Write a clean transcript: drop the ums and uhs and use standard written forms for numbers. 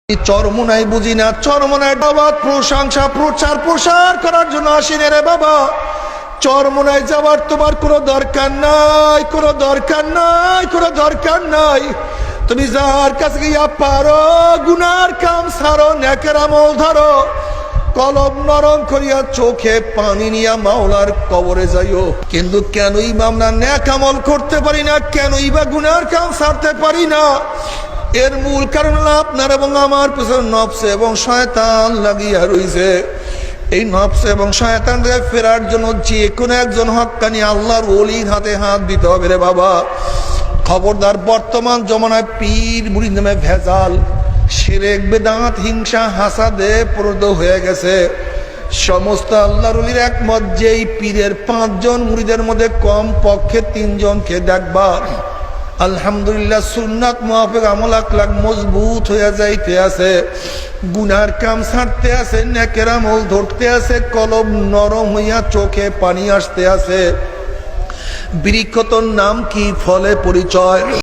চরমোনাই বুঝি না, চরমোনাই দাওয়াত প্রশংসা প্রচার প্রসার করার জন্য আসিনি রে বাবা। চরমোনাই যাবার তোমার কোনো দরকার নাই, কোনো দরকার নাই, কোনো দরকার নাই। তুমি যার কাছে গিয়া পারো গুনার কাম সারো, নেকের আমল ধরো, কলম নরম করিয়া চোখে পানি নিয়া মাওলার কবরে যাইও। কিন্তু কেনই বা আমরা নেক আমল করতে পারি না, কেনই বা গুনার কাম সারতে পারি না? এর মূল কারণ হলো আপনার এবং আমার পিছনে নফস এবং শয়তান লাগিয়া রইছে। এই নফস এবং শয়তান থেকে ফেরার জন্য যে কোনো একজন হক্কানি আল্লাহর ওলির হাতে হাত দিতে হবে রে বাবা। খবরদার, বর্তমান জমানায় পীর মুরিদ নামে ভেজাল, শিরক বেদাত হিংসা হাসাদে প্রদ হয়ে গেছে। সমস্ত আল্লাহর ওলির একমত যে এই পীরের 5 জন মুরিদের মধ্যে কম পক্ষে 3 জনকে দেখবা আলহামদুলিল্লাহ সুন্নাত মুআফিক আমল আখলাক মজবুত হয়ে যাইতে আছে, গুনার কাম ছাড়তে আছে, নেকের আমল ধরতে আছে, কলম নরম হইয়া চোখে পানি আসতে আছে। বৃক্ষতর নাম কি, ফলে পরিচয়।